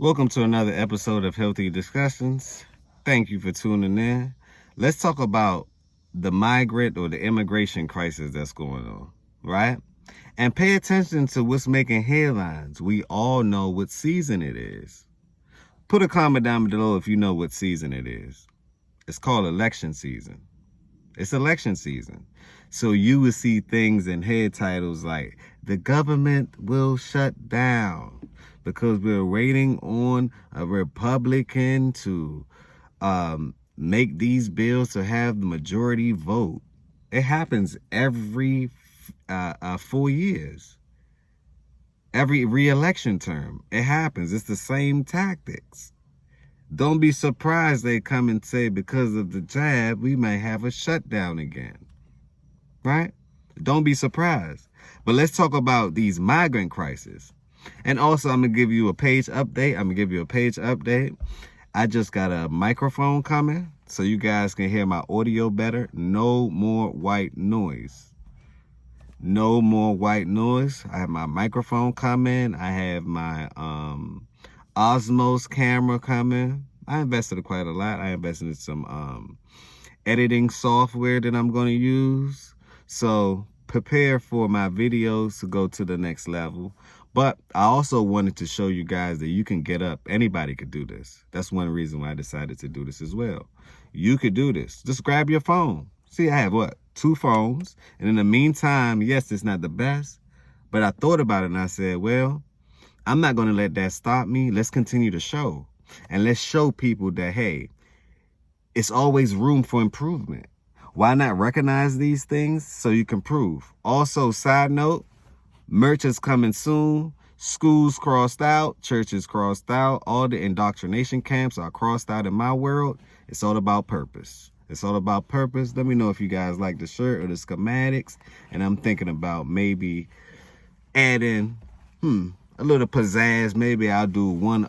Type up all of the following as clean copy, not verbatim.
Welcome to another episode of Healthy Discussions. Thank you for tuning in. Let's talk about the migrant or the immigration crisis that's going on, right? And pay attention to what's making headlines. We all know what season it is. Put a comment down below if you know what season it is. It's called election season. It's election season. So you will see things in head titles like, the government will shut down because we're waiting on a Republican to make these bills to have the majority vote. It happens every 4 years. Every re-election term. It happens. It's the same tactics. Don't be surprised they come and say because of the jab, we may have a shutdown again. Right? Don't be surprised. But let's talk about these migrant crises. And also, I'm going to give you a page update. I just got a microphone coming so you guys can hear my audio better. No more white noise. No more white noise. I have my microphone coming. I have my Osmos camera coming. I invested quite a lot. I invested in some editing software that I'm going to use. So prepare for my videos to go to the next level. But I also wanted to show you guys that you can get up. Anybody could do this. That's one reason why I decided to do this as well. You could do this. Just grab your phone. See, I have what? 2 phones. And in the meantime, yes, it's not the best. But I thought about it and I said, well, I'm not going to let that stop me. Let's continue to show. And let's show people that, hey, it's always room for improvement. Why not recognize these things so you can prove? Also, side note, merch is coming soon. Schools crossed out, churches crossed out, all the indoctrination camps are crossed out in my world. It's all about purpose. It's all about purpose. Let me know if you guys like the shirt or the schematics. And I'm thinking about maybe adding a little pizzazz. Maybe I'll do one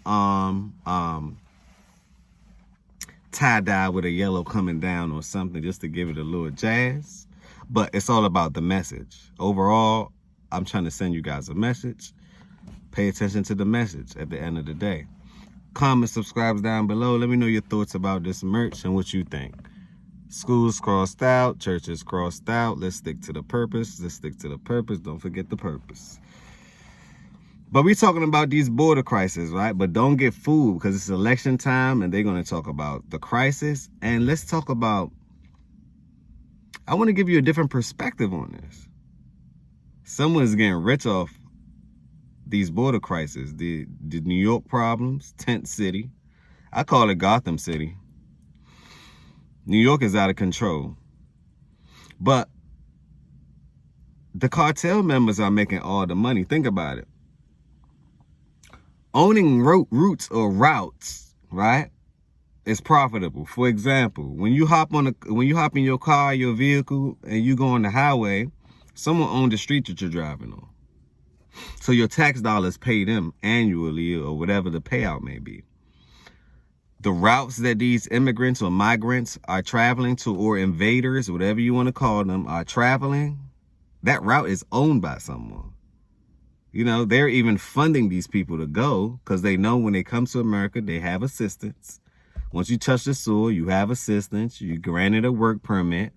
tie-dye with a yellow coming down or something just to give it a little jazz. But it's all about the message. Overall, I'm trying to send you guys a message. Pay attention to the message at the end of the day. Comment, subscribe down below. Let me know your thoughts about this merch and what you think. Schools crossed out, churches crossed out. Let's stick to the purpose. Let's stick to the purpose. Don't forget the purpose. But we're talking about these border crises, right? But don't get fooled because it's election time and they're going to talk about the crisis. And let's talk about, I want to give you a different perspective on this. Someone's getting rich off these border crises. The New York problems, tent city. I call it Gotham City. New York is out of control. But the cartel members are making all the money. Think about it. Owning routes or routes, right, is profitable. For example, when you hop in your car, your vehicle, and you go on the highway, someone owns the street that you're driving on. So your tax dollars pay them annually or whatever the payout may be. The routes that these immigrants or migrants are traveling to, or invaders, whatever you want to call them, are traveling, that route is owned by someone. You know, they're even funding these people to go because they know when they come to America, they have assistance. Once you touch the soil, you have assistance. You granted a work permit.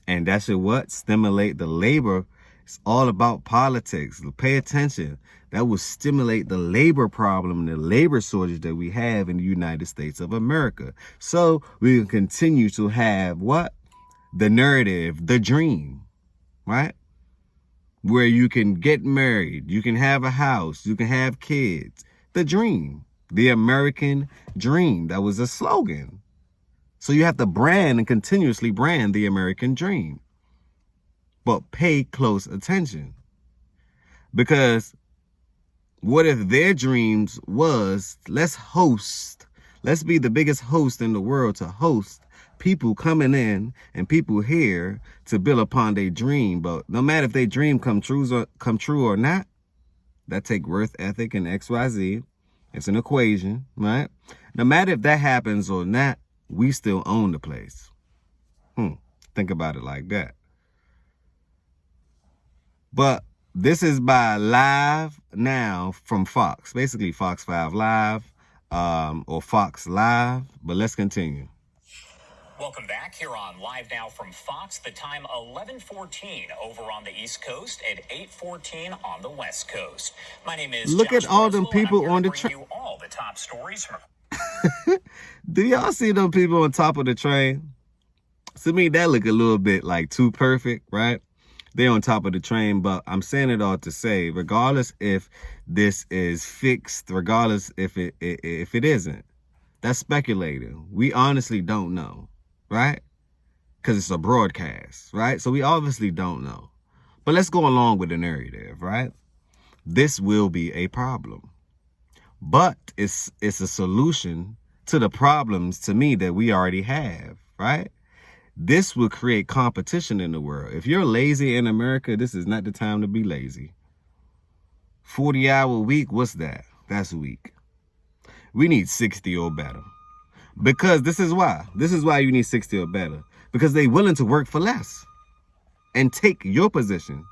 And that should what? Stimulate the labor. It's all about politics. Pay attention. That will stimulate the labor problem and the labor shortage that we have in the United States of America. So we can continue to have what? The narrative, the dream, right? Where you can get married, you can have a house, you can have kids. The dream, the American dream. That was a slogan. So you have to brand and continuously brand the American dream. But pay close attention. Because what if their dreams was, let's be the biggest host in the world to host people coming in and people here to build upon their dream. But no matter if their dream come true or not, that take worth ethic and XYZ. It's an equation, right? No matter if that happens or not, we still own the place. Think about it like that. But this is by live now from Fox, basically Fox 5 Live. or Fox Live, but let's continue. Welcome back here on Live Now from Fox. The time 11:14 over on the East Coast and 8:14 on the West Coast. My name is Look Josh at all them Breslow, people and I'm on the here to train. bring you all the top stories from. Do y'all see them people on top of the train? To me, that look a little bit like too perfect, right? They're on top of the train, but I'm saying it all to say, regardless if this is fixed, regardless if it isn't, that's speculating. We honestly don't know, right? Because it's a broadcast, right? So we obviously don't know. But let's go along with the narrative, right? This will be a problem, but it's a solution to the problems, to me, that we already have, right? This will create competition in the world. If you're lazy in America, this is not the time to be lazy. 40-hour week, what's that? That's weak. We need 60 or better. Because this is why. This is why you need 60 or better. Because they're willing to work for less and take your position.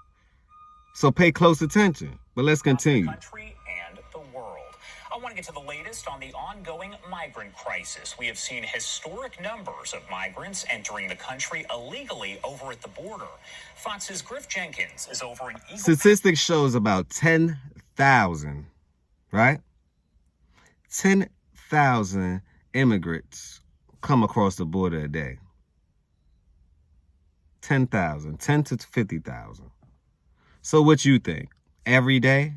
So pay close attention. But let's continue. The country and the world. I want to get to the latest on the ongoing migrant crisis. We have seen historic numbers of migrants entering the country illegally over at the border. Fox's Griff Jenkins is over in Eagle. Statistics shows about 10,000, right? 10,000 immigrants come across the border a day. 10,000, 10 to 50,000. So what you think? Every day?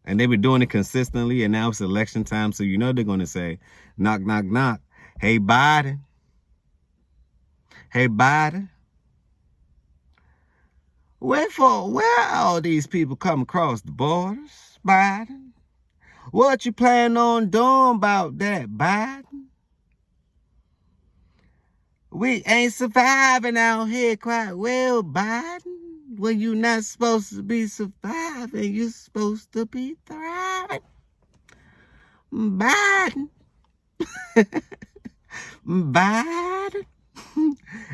And they've been doing it consistently, and now it's election time, so you know they're going to say, knock, knock, knock. Hey, Biden. Hey, Biden. Where all these people come across the borders, Biden? What you plan on doing about that, Biden? We ain't surviving out here quite well, Biden. When you're not supposed to be surviving, you're supposed to be thriving. Biden. Biden.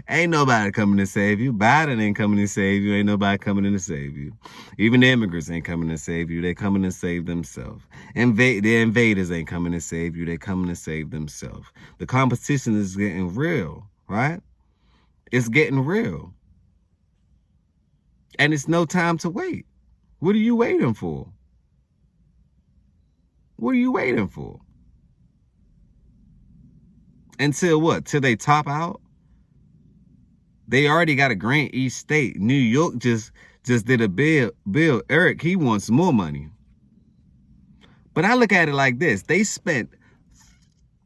Ain't nobody coming to save you. Biden ain't coming to save you. Ain't nobody coming in to save you. Even the immigrants ain't coming to save you. They coming to save themselves. The invaders ain't coming to save you. They coming to save themselves. The competition is getting real, right? It's getting real. And it's no time to wait. What are you waiting for? What are you waiting for? Until what? Till they top out? They already got a grant each state. New York just did a bill. Eric, he wants more money. But I look at it like this. They spent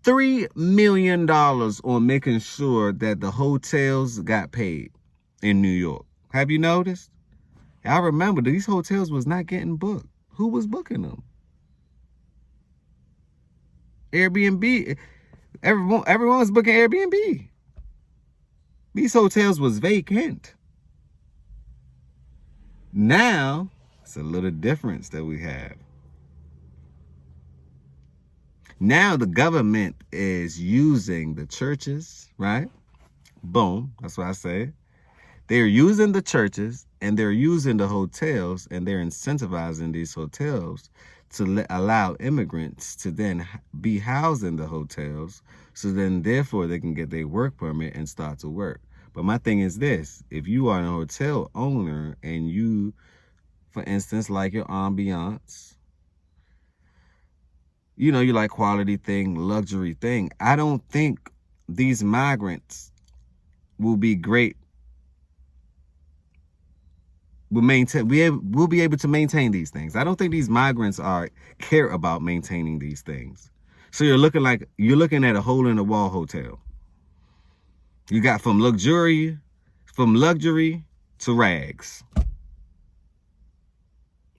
$3 million on making sure that the hotels got paid in New York. Have you noticed? I remember these hotels was not getting booked. Who was booking them? Airbnb. Everyone was booking Airbnb. These hotels was vacant. Now, it's a little difference that we have. Now the government is using the churches, right? Boom, that's what I say. They're using the churches and they're using the hotels, and they're incentivizing these hotels to allow immigrants to then be housed in the hotels, so then therefore they can get their work permit and start to work. But my thing is this: if you are a hotel owner and you, for instance, like your ambiance, you know, you like quality thing, luxury thing, I don't think these migrants will be great. We'll be able to maintain these things. I don't think these migrants care about maintaining these things. So you're looking at a hole in the wall hotel. You got from luxury to rags.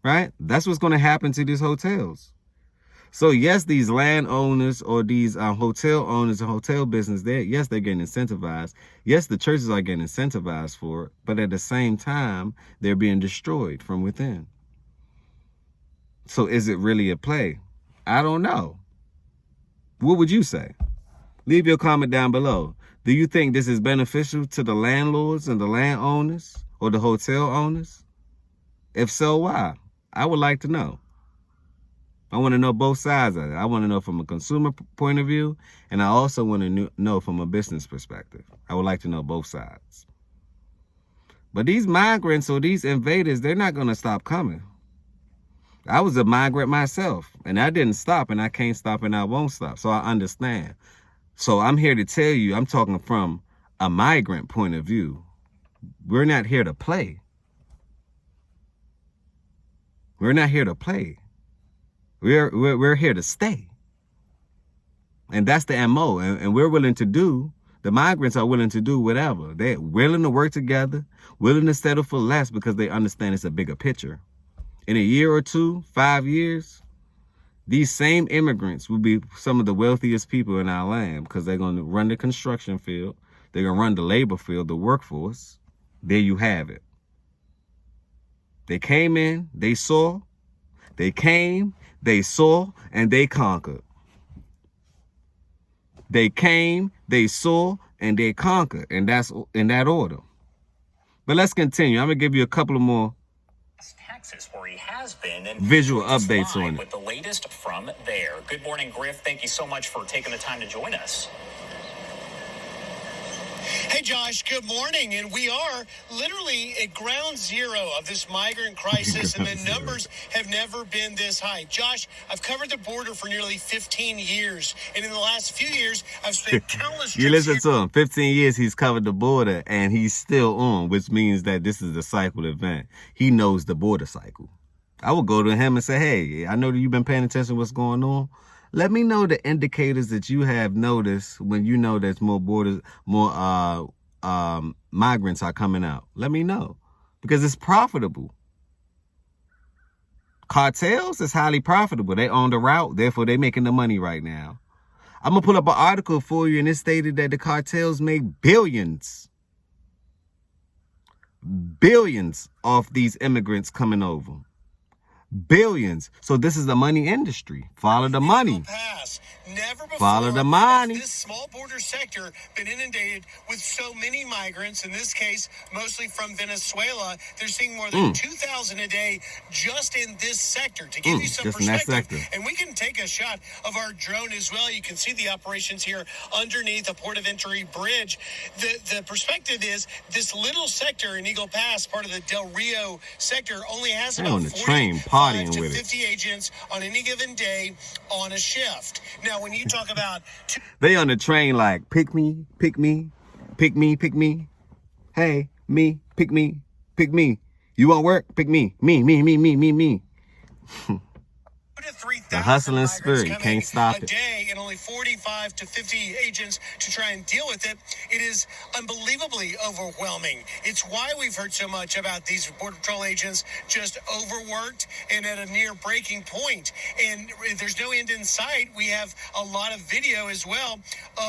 Right? That's what's going to happen to these hotels. So yes, these landowners or these hotel owners and hotel business, they're getting incentivized. Yes, the churches are getting incentivized for it, but at the same time, they're being destroyed from within. So is it really a play? I don't know. What would you say? Leave your comment down below. Do you think this is beneficial to the landlords and the landowners or the hotel owners? If so, why? I would like to know. I want to know both sides of it. I want to know from a consumer point of view, and I also want to know from a business perspective. I would like to know both sides. But these migrants or these invaders, they're not going to stop coming. I was a migrant myself, and I didn't stop, and I can't stop, and I won't stop. So I understand. So I'm here to tell you, I'm talking from a migrant point of view. We're not here to play. We're not here to play. We're here to stay. And that's the MO. And we're willing to do, the migrants are willing to do whatever. They're willing to work together, willing to settle for less because they understand it's a bigger picture. In a year or two, 5 years, these same immigrants will be some of the wealthiest people in our land because they're going to run the construction field. They're going to run the labor field, the workforce. There you have it. They came in, they saw, they came, they saw, and they conquered. They came, they saw, and they conquered. And that's in that order. But let's continue. I'm going to give you a couple of more Texas, where he has been, and visual updates on it. With the latest from there. Good morning, Griff. Thank you so much for taking the time to join us. Hey, Josh, good morning. And we are literally at ground zero of this migrant crisis, and the numbers have never been this high. Josh, I've covered the border for nearly 15 years, and in the last few years, I've spent countless You listen to him. 15 years he's covered the border, and he's still on, which means that this is a cycle event. He knows the border cycle. I would go to him and say, hey, I know that you've been paying attention to what's going on. Let me know the indicators that you have noticed when you know there's more borders, more migrants are coming out. Let me know, because it's profitable. Cartels is highly profitable. They own the route, therefore they're making the money right now. I'm gonna pull up an article for you, and it stated that the cartels make billions off these immigrants coming over. Billions. So this is the money industry. Follow the money. Never before Follow the money. has this small border sector been inundated with so many migrants, in this case, mostly from Venezuela. They're seeing more than 2,000 a day just in this sector. To give you some perspective, and we can take a shot of our drone as well. You can see the operations here underneath the port of entry bridge. The perspective is this little sector in Eagle Pass, part of the Del Rio sector, only has about on the train partying to with 50 agents on any given day on a shift. Now, when you talk about... They on the train like, pick me, pick me, pick me, pick me. Hey, me, pick me, pick me. You want work? Pick me. Me. The hustling spirit, you can't stop it. A day and only 45 to 50 agents to try and deal with it. It is unbelievably overwhelming. It's why we've heard so much about these Border Patrol agents just overworked and at a near breaking point. And there's no end in sight. We have a lot of video as well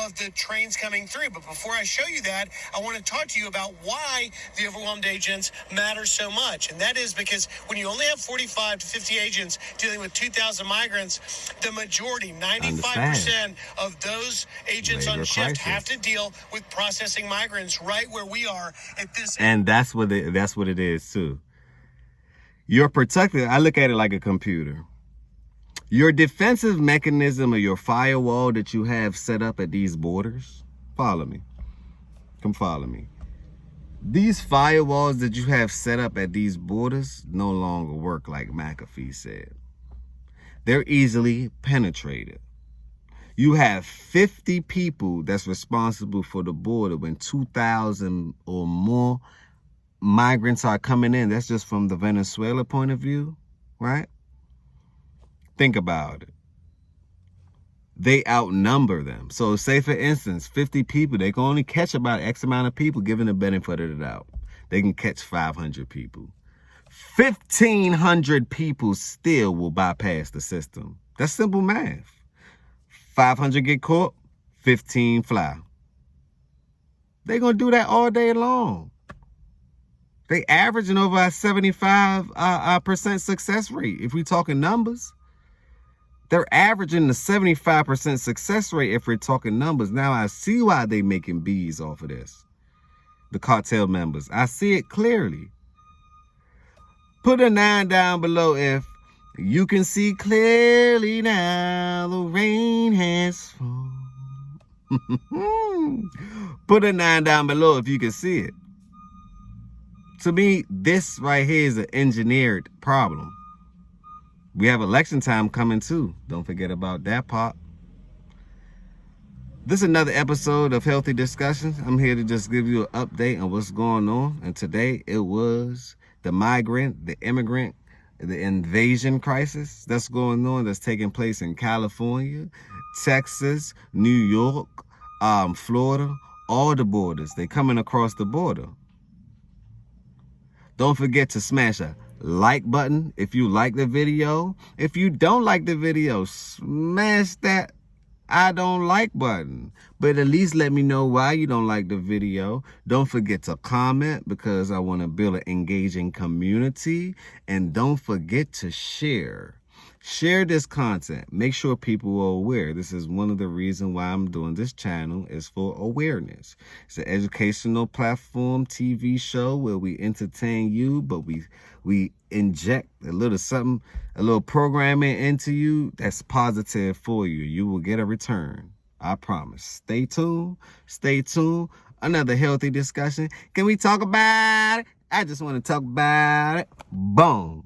of the trains coming through. But before I show you that, I want to talk to you about why the overwhelmed agents matter so much. And that is because when you only have 45 to 50 agents dealing with 2,000 migrants, the majority, 95% of those agents on shift have to deal with processing migrants right where we are at this. And that's what it is too. You're protected. I look at it like a computer. Your defensive mechanism or your firewall that you have set up at these borders. Follow me. Come follow me. These firewalls that you have set up at these borders no longer work, like McAfee said. They're easily penetrated. You have 50 people that's responsible for the border when 2,000 or more migrants are coming in. That's just from the Venezuela point of view, right? Think about it. They outnumber them. So say, for instance, 50 people, they can only catch about X amount of people, given the benefit of the doubt. They can catch 500 people. 1,500 people still will bypass the system. That's simple math. 500 get caught, 15 fly. They're going to do that all day long. They averaging over a 75% success rate. If we're talking numbers, they're averaging the 75% success rate if we're talking numbers. Now I see why they making B's off of this. The cartel members. I see it clearly. Put a 9 down below if You can see clearly now the rain has fallen. Put a 9 down below if you can see it. To me, this right here is an engineered problem. We have election time coming too. Don't forget about that part. This is another episode of Healthy Discussions. I'm here to just give you an update on what's going on. And today it was the migrant, the immigrant, the invasion crisis that's going on, that's taking place in California, Texas, New York, Florida, all the borders. They're coming across the border. Don't forget to smash a like button if you like the video. If you don't like the video, smash that I don't like button. But at least let me know why you don't like the video. Don't forget to comment, because I want to build an engaging community. And don't forget to share. Share this content. Make sure people are aware. This is one of the reasons why I'm doing this channel, is for awareness. It's an educational platform, TV show where we entertain you, but we inject a little something, a little programming into you that's positive for you. You will get a return. I promise. Stay tuned. Stay tuned. Another healthy discussion. Can we talk about it? I just want to talk about it. Boom.